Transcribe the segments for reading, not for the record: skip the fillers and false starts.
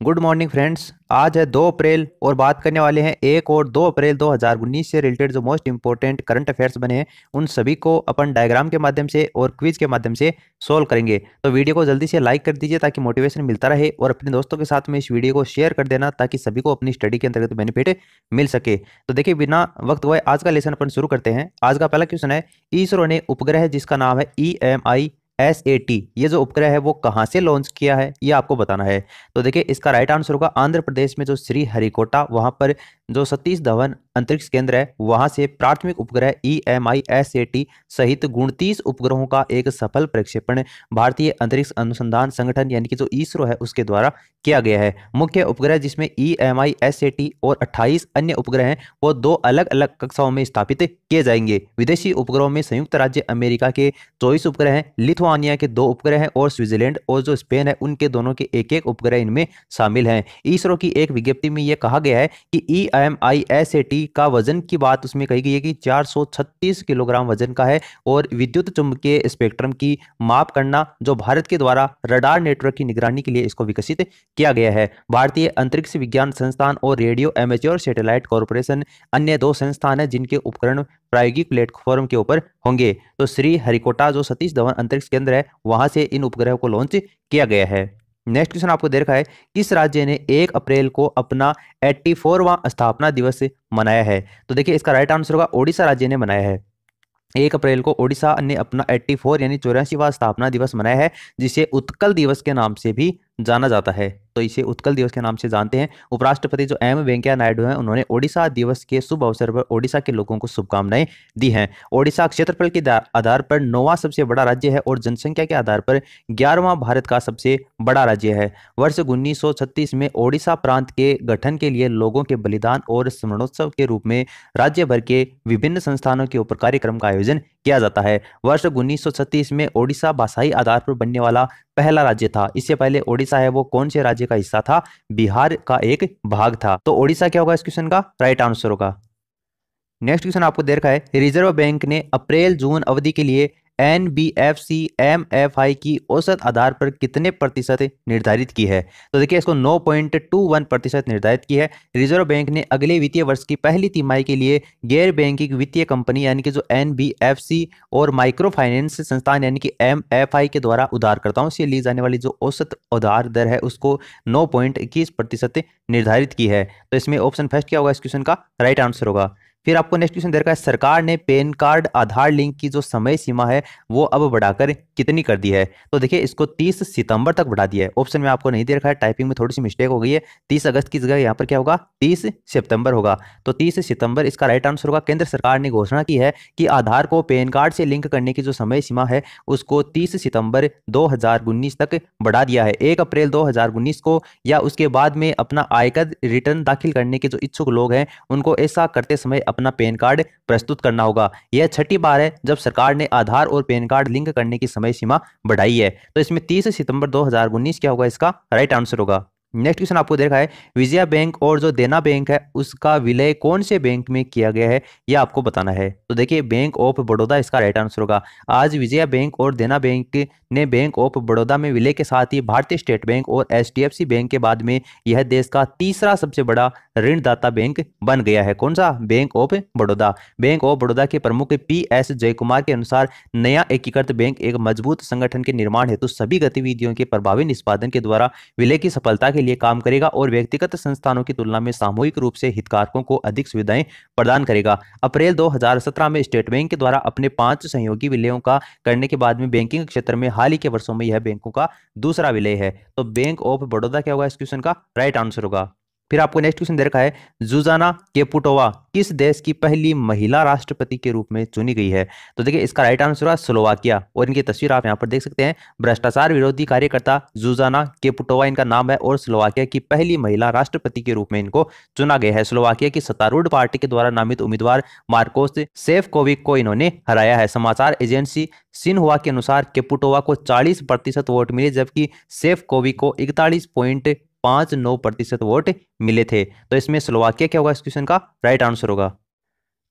Good morning friends. आज है 2 अप्रैल और बात करने वाले हैं 1 और 2 अप्रैल 2019 से रिलेटेड जो मोस्ट इंपॉर्टेंट करंट अफेयर्स बने हैं उन सभी को अपन डायग्राम के माध्यम से और क्विज के माध्यम से सोल्व करेंगे। तो वीडियो को जल्दी से लाइक कर दीजिए ताकि मोटिवेशन मिलता रहे और अपने दोस्तों के साथ में इस वीडियो को शेयर कर देना ताकि सभी को अपनी स्टडी के अंतर्गत बेनिफिट मिल सके। तो देखिए बिना वक्त हुए आज का लेसन अपन शुरू करते हैं। आज का पहला क्वेश्चन है, इसरो ने उपग्रह जिसका नाम है EMI-SAT, ये जो उपग्रह है वो कहाँ से लॉन्च किया है ये आपको बताना है। तो देखिए इसका राइट आंसर होगा आंध्र प्रदेश में जो श्री हरिकोटा वहां पर जो सतीश धवन अंतरिक्ष केंद्र है वहां से प्राथमिक उपग्रह EMI-SAT सहित 29 उपग्रहों का एक सफल प्रक्षेपण भारतीय अंतरिक्ष अनुसंधान संगठन यानी कि जो इसरो है उसके द्वारा किया गया है। मुख्य उपग्रह जिसमें EMI-SAT और 28 अन्य उपग्रह हैं वो दो अलग अलग कक्षाओं में स्थापित किए जाएंगे। विदेशी उपग्रहों में संयुक्त राज्य अमेरिका के 24 उपग्रह हैं, लिथुआनिया के 2 उपग्रह हैं और स्विट्जरलैंड और जो स्पेन है उनके दोनों के एक एक उपग्रह इनमें शामिल हैं। इसरो की एक विज्ञप्ति में यह कहा गया है कि EMI-SAT का वजन की बात उसमें कही गई है कि 436 किलोग्राम वजन का है और विद्युत चुंबकीय स्पेक्ट्रम की माप करना जो भारत के द्वारा रडार नेटवर्क की निगरानी के लिए इसको विकसित किया गया है। भारतीय अंतरिक्ष विज्ञान संस्थान और रेडियो एमेच्योर सैटेलाइट कॉर्पोरेशन अन्य 2 संस्थान है जिनके उपकरण प्रायोगिक प्लेटफॉर्म के ऊपर होंगे। तो श्री हरिकोटा जो सतीश धवन अंतरिक्ष केंद्र है वहां से इन उपग्रहों को लॉन्च किया गया है। नेक्स्ट क्वेश्चन आपको दे रखा है, किस राज्य ने 1 अप्रैल को अपना 84वां स्थापना दिवस मनाया है। तो देखिए इसका राइट आंसर होगा ओडिशा राज्य ने मनाया है। 1 अप्रैल को ओडिशा ने अपना 84 यानी 84वां स्थापना दिवस मनाया है जिसे उत्कल दिवस के नाम से भी जाना जाता है। तो इसे उत्कल दिवस के नाम से जानते हैं। उपराष्ट्रपति जो एम वेंकैया नायडू हैं उन्होंने ओडिशा दिवस के शुभ अवसर पर ओडिशा के लोगों को शुभकामनाएं दी हैं। ओडिशा क्षेत्रफल के आधार पर 9वां सबसे बड़ा राज्य है और जनसंख्या के आधार पर 11वां भारत का सबसे बड़ा राज्य है। वर्ष 1936 में ओडिशा प्रांत के गठन के लिए लोगों के बलिदान और स्मरणोत्सव के रूप में राज्य भर के विभिन्न संस्थानों के ऊपर कार्यक्रम का आयोजन किया जाता है। वर्ष 1936 में ओडिशा भाषाई आधार पर बनने वाला पहला राज्य था। इससे पहले ओडिशा है वो कौन से राज्य का हिस्सा था? बिहार का एक भाग था। तो ओडिशा क्या होगा इस क्वेश्चन का राइट आंसर होगा। नेक्स्ट क्वेश्चन आपको दे रखा है, रिजर्व बैंक ने अप्रैल जून अवधि के लिए NBFC MFI की औसत आधार पर कितने प्रतिशत निर्धारित की है। तो देखिए इसको 9.21% निर्धारित की है। रिजर्व बैंक ने अगले वित्तीय वर्ष की पहली तिमाही के लिए गैर बैंकिंग वित्तीय कंपनी यानी कि जो NBFC और माइक्रो फाइनेंस संस्थान यानी कि MFI के द्वारा उधारकर्ताओं से ली जाने वाली जो औसत उधार दर है उसको 9.21% निर्धारित की है। तो इसमें ऑप्शन फर्स्ट क्या होगा इस क्वेश्चन का राइट आंसर होगा। फिर आपको नेक्स्ट क्वेश्चन दे रखा है, सरकार ने पैन कार्ड आधार लिंक की जो समय सीमा है वो अब बढ़ाकर कितनी कर दी है। तो देखिए इसको 30 सितंबर तक बढ़ा दिया है। ऑप्शन में आपको नहीं दे रखा है, टाइपिंग में थोड़ी सी मिस्टेक हो गई है। 30 अगस्त की जगह यहाँ पर क्या होगा 30 सितंबर होगा। तो 30 सितंबर इसका राइट आंसर होगा। केंद्र सरकार ने घोषणा की है कि आधार को पैन कार्ड से लिंक करने की जो समय सीमा है उसको 30 सितंबर 2019 तक बढ़ा दिया है। 1 अप्रैल 2019 को या उसके बाद में अपना आयकर रिटर्न दाखिल करने के जो इच्छुक लोग हैं उनको ऐसा करते समय अपना पैन कार्ड प्रस्तुत करना होगा। यह छठी बार है जब सरकार ने आधार और पैन कार्ड लिंक करने की समय सीमा बढ़ाई है। तो इसमें 30 सितंबर 2019 क्या होगा इसका राइट आंसर होगा। नेक्स्ट क्वेश्चन आपको देखा है, विजया बैंक और जो देना बैंक है उसका विलय कौन से बैंक में किया गया है यह आपको बताना है। तो देखिए बैंक ऑफ बड़ौदा इसका राइट आंसर होगा। आज विजया बैंक और देना बैंक ने बैंक ऑफ बड़ौदा में विलय के साथ ही भारतीय स्टेट बैंक और HDFC बैंक के बाद में यह देश का तीसरा सबसे बड़ा ऋणदाता बैंक बन गया है। कौन सा? Bank of Baroda. Bank of Baroda के प्रमुख PS जयकुमार के अनुसार नया एकीकृत बैंक एक मजबूत संगठन के निर्माण हेतु सभी गतिविधियों के प्रभावी निष्पादन के द्वारा विलय की सफलता के लिए काम करेगा और व्यक्तिगत संस्थानों की तुलना में सामूहिक रूप से हितधारकों को अधिक सुविधाएं प्रदान करेगा। अप्रैल 2017 में स्टेट बैंक के द्वारा अपने 5 सहयोगी विलयों का करने के बाद में बैंकिंग क्षेत्र में हाल ही के वर्षों में यह बैंकों का दूसरा विलय है। तो बैंक ऑफ बड़ौदा क्या होगा इस क्वेश्चन का राइट आंसर होगा। फिर आपको नेक्स्ट क्वेश्चन दे रखा है, जुजाना केपुटोवा किस देश की पहली महिला राष्ट्रपति के रूप में चुनी गई है। तो देखिए इसका राइट आंसर है स्लोवाकिया और इनकी तस्वीर आप यहाँ पर देख सकते हैं। भ्रष्टाचार विरोधी कार्यकर्ता जुजाना केपुटोवा इनका नाम है और स्लोवाकिया की पहली महिला राष्ट्रपति के रूप में इनको चुना गया है। स्लोवाकिया की सत्तारूढ़ पार्टी के द्वारा नामित उम्मीदवार मार्कोस सेफकोविक को इन्होंने हराया है। समाचार एजेंसी सिन्हुआ के अनुसार केपुटोवा को 40% वोट मिले जबकि सेफकोविक को 41.59% वोट मिले थे। तो इसमें स्लोवाकिया क्या होगा इस क्वेश्चन का राइट आंसर होगा।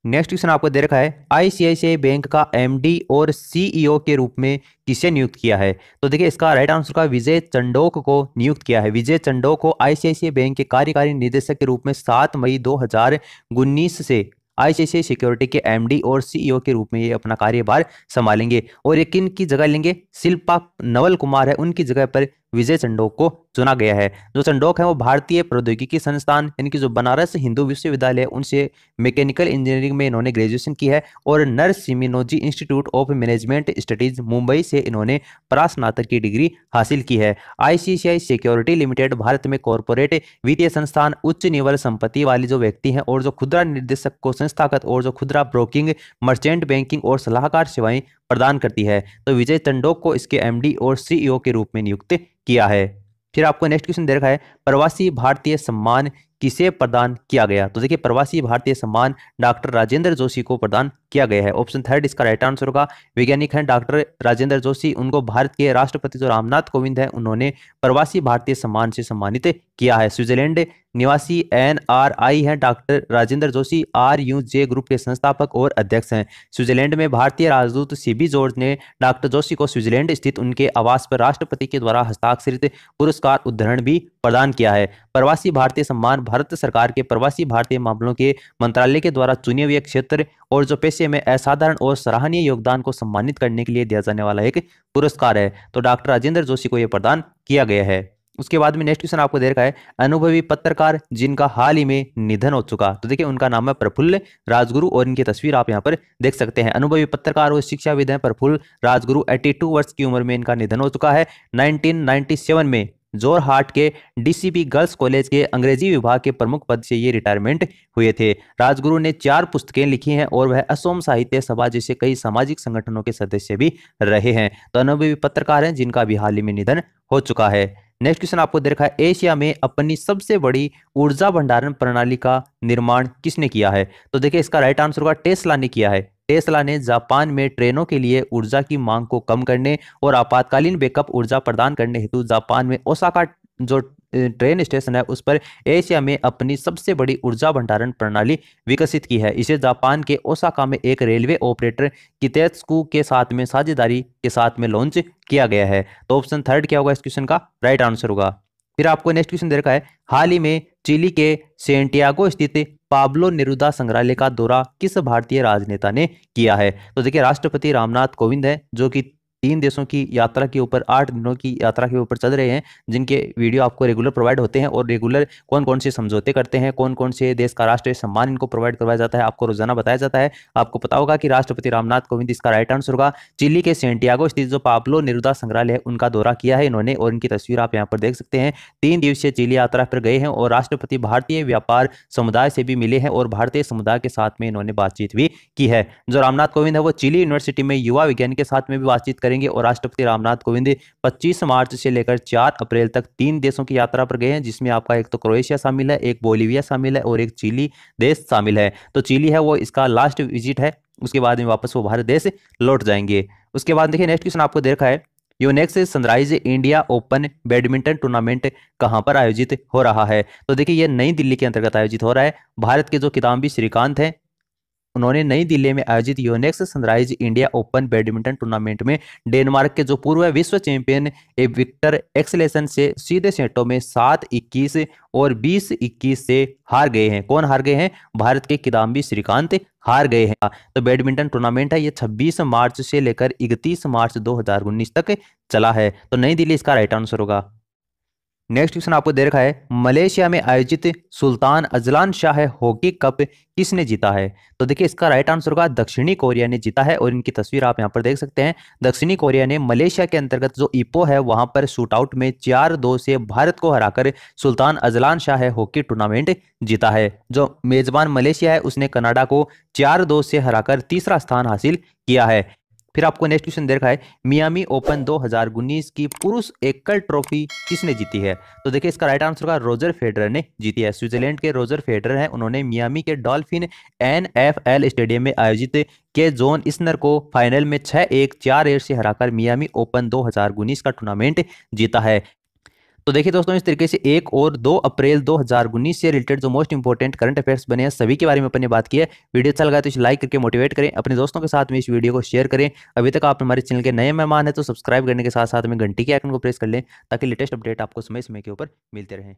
नेक्स्ट क्वेश्चन आपको दे रखा है, आईसीआईसीआई बैंक का एमडी और सीईओ के रूप में किसे नियुक्त किया है? तो देखिए इसका राइट आंसर का विजय चंडोक को नियुक्त किया है। विजय चंडोक को आईसीआईसीआई बैंक के कार्यकारी निदेशक के रूप में 7 मई 2019 से आईसीआईसीआई सिक्योरिटी के एमडी और सीईओ के रूप में ये अपना कार्यभार संभालेंगे। और ये किन की जगह लेंगे? शिल्पा नवल कुमार है, उनकी जगह पर विजय चंडोक को चुना गया है। जो चंडोक है वो भारतीय प्रौद्योगिकी संस्थान यानी कि जो बनारस हिंदू विश्वविद्यालय उनसे मैकेनिकल इंजीनियरिंग में इन्होंने ग्रेजुएशन की है, और Narsee Monjee Institute of Management Studies Mumbai से इन्होंने परास्नातक की डिग्री हासिल की है। आईसीआईसीआई सिक्योरिटी लिमिटेड भारत में कॉरपोरेट वित्तीय संस्थान, उच्च निवल संपत्ति वाली जो व्यक्ति हैं और जो खुदरा निर्देशक को संस्थागत और जो खुदरा ब्रोकिंग, मर्चेंट बैंकिंग और सलाहकार सेवाएं प्रदान करती है। तो विजय चंडोक को इसके एमडी और सीईओ के रूप में नियुक्त किया है। फिर आपको नेक्स्ट क्वेश्चन दे रखा है, प्रवासी भारतीय सम्मान किसे प्रदान किया गया? तो देखिए प्रवासी भारतीय सम्मान डॉक्टर राजेंद्र जोशी को प्रदान किया गया है। ऑप्शन थर्ड इसका राइट आंसर होगा। वैज्ञानिक हैं डॉक्टर राजेंद्र जोशी, उनको भारत के राष्ट्रपति जो रामनाथ कोविंद हैं उन्होंने प्रवासी भारतीय सम्मान से सम्मानित किया है। स्विट्जरलैंड निवासी एनआरआई हैं डॉक्टर राजेंद्र जोशी, आरयूजे ग्रुप के संस्थापक और अध्यक्ष हैं। स्विट्जरलैंड में भारतीय राजदूत सीबी जॉर्ज ने डॉक्टर जोशी को स्विट्जरलैंड स्थित उनके आवास पर राष्ट्रपति के द्वारा हस्ताक्षरित पुरस्कार उद्धरण भी प्रदान किया है। प्रवासी भारतीय सम्मान भारत सरकार के प्रवासी भारतीय मामलों के मंत्रालय के द्वारा चुने हुए क्षेत्र और जो पेशे में असाधारण और सराहनीय योगदान को सम्मानित करने के लिए दिया जाने वाला एक पुरस्कार है। तो डॉक्टर राजेंद्र जोशी को यह प्रदान किया गया है। उसके बाद में नेक्स्ट क्वेश्चन आपको दे रखा है, अनुभवी पत्रकार जिनका हाल ही में निधन हो चुका। तो देखिए उनका नाम है प्रफुल्ल राजगुरु और इनकी तस्वीर आप यहाँ पर देख सकते हैं। अनुभवी पत्रकार और शिक्षाविद हैं प्रफुल्ल राजगुरु। 82 वर्ष की उम्र में इनका निधन हो चुका है। 1997 में जोरहाट के डीसीपी गर्ल्स कॉलेज के अंग्रेजी विभाग के प्रमुख पद से ये रिटायरमेंट हुए थे। राजगुरु ने 4 पुस्तकें लिखी हैं और वह असम साहित्य सभा जैसे कई सामाजिक संगठनों के सदस्य भी रहे हैं। तो अनुभवी पत्रकार हैं जिनका भी हाल ही में निधन हो चुका है। नेक्स्ट क्वेश्चन आपको दे रखा है, एशिया में अपनी सबसे बड़ी ऊर्जा भंडारण प्रणाली का निर्माण किसने किया है? तो देखिए इसका राइट आंसर होगा टेस्ला ने किया है। टेस्ला ने जापान में ट्रेनों के लिए ऊर्जा की मांग को कम करने और आपातकालीन बैकअप ऊर्जा प्रदान करने हेतु जापान में ओसाका जो ट्रेन स्टेशन है उस पर एशिया में अपनी सबसे बड़ी ऊर्जा भंडारण प्रणाली विकसित की है। इसे जापान के ओसाका में एक रेलवे ऑपरेटर कितेत्सुकु के साथ में साझेदारी के साथ में लॉन्च किया गया है। तो ऑप्शन थर्ड क्या होगा इस क्वेश्चन का राइट आंसर होगा। फिर आपको नेक्स्ट क्वेश्चन दे रखा है, हाल ही में चिली के सेंटियागो स्थित पाब्लो नेरुदा संग्रहालय का दौरा किस भारतीय राजनेता ने किया है? तो देखिए राष्ट्रपति रामनाथ कोविंद है जो कि 3 देशों की यात्रा के ऊपर 8 दिनों की यात्रा के ऊपर चल रहे हैं, जिनके वीडियो आपको रेगुलर प्रोवाइड होते हैं और रेगुलर कौन कौन से समझौते करते हैं, कौन कौन से देश का राष्ट्रीय सम्मान इनको प्रोवाइड करवाया जाता है, आपको रोजाना बताया जाता है। आपको पता होगा कि राष्ट्रपति रामनाथ कोविंद इसका राइट आंसर होगा। चिली के सेंटियागो स्थित जो पाब्लो नेरुदा संग्रहालय है उनका दौरा किया है इन्होंने और इनकी तस्वीर आप यहाँ पर देख सकते हैं। 3 दिवसीय चिली यात्रा पर गए हैं और राष्ट्रपति भारतीय व्यापार समुदाय से भी मिले हैं और भारतीय समुदाय के साथ में इन्होंने बातचीत भी की है। जो रामनाथ कोविंद है वो चिली यूनिवर्सिटी में युवा विज्ञानी के साथ में भी बातचीत करेंगे और राष्ट्रपति रामनाथ कोविंद 25 मार्च से लेकर 4 अप्रैल तक 3 देशों की यात्रा पर गए हैं, जिसमें आपका एक तो क्रोएशिया शामिल है, एक बोलीविया शामिल है और एक चिली देश शामिल है। तो चिली है वो इसका लास्ट विजिट है, उसके बाद में वापस वो भारत देश लौट जाएंगे। उसके बाद देखिए नेक्स्ट क्वेश्चन आपको दे रखा है, Yonex sunrise India open badminton tournament कहां पर आयोजित हो रहा है? तो देखिए ये नई दिल्ली के अंतर्गत आयोजित हो रहा है। भारत के जो किदाम्बी श्रीकांत हैं उन्होंने नई दिल्ली में आयोजित Yonex sunrise India open badminton tournament में डेनमार्क के जो पूर्व विश्व चैंपियन विक्टर एक्सेलेसन से सीधे सेटों में 7-21 और 20-21 से हार गए हैं। कौन हार गए हैं? भारत के किदाम्बी श्रीकांत हार गए हैं। तो बैडमिंटन टूर्नामेंट है ये 26 मार्च से लेकर 31 मार्च 2019 तक चला है। तो नई दिल्ली इसका राइट आंसर होगा। नेक्स्ट क्वेश्चन आपको दे रखा है, मलेशिया में आयोजित Sultan Azlan Shah hockey cup किसने जीता है? तो देखिए इसका राइट आंसर होगा दक्षिणी कोरिया ने जीता है और इनकी तस्वीर आप यहां पर देख सकते हैं। दक्षिणी कोरिया ने मलेशिया के अंतर्गत जो इपो है वहां पर शूटआउट में 4-2 से भारत को हराकर Sultan Azlan Shah hockey tournament जीता है। जो मेजबान मलेशिया है उसने कनाडा को 4-2 से हराकर तीसरा स्थान हासिल किया है। फिर आपको नेक्स्ट क्वेश्चन दे रखा है, मियामी ओपन 2019 की पुरुष एकल ट्रॉफी किसने जीती है? तो देखिए इसका राइट आंसर होगा रोजर फेडरर ने जीती है। स्विट्जरलैंड के रोजर फेडरर हैं, उन्होंने मियामी के डॉल्फिन NFL स्टेडियम में आयोजित के जॉन इस्नर को फाइनल में 6-1 4-1 से हराकर मियामी ओपन 2019 का टूर्नामेंट जीता है। तो देखिए दोस्तों, इस तरीके से 1 और 2 अप्रैल 2019 से रिलेटेड जो मोस्ट इंपोर्टेंट करंट अफेयर्स बने हैं सभी के बारे में अपन ने बात की है। वीडियो अच्छा लगा तो इसे लाइक करके मोटिवेट करें, अपने दोस्तों के साथ में इस वीडियो को शेयर करें। अभी तक आप हमारे चैनल के नए मेहमान हैं तो सब्सक्राइब करने के साथ साथ में घंटी के आइकन को प्रेस कर लें ताकि लेटेस्ट अपडेट आपको समय समय के ऊपर मिलते रहें।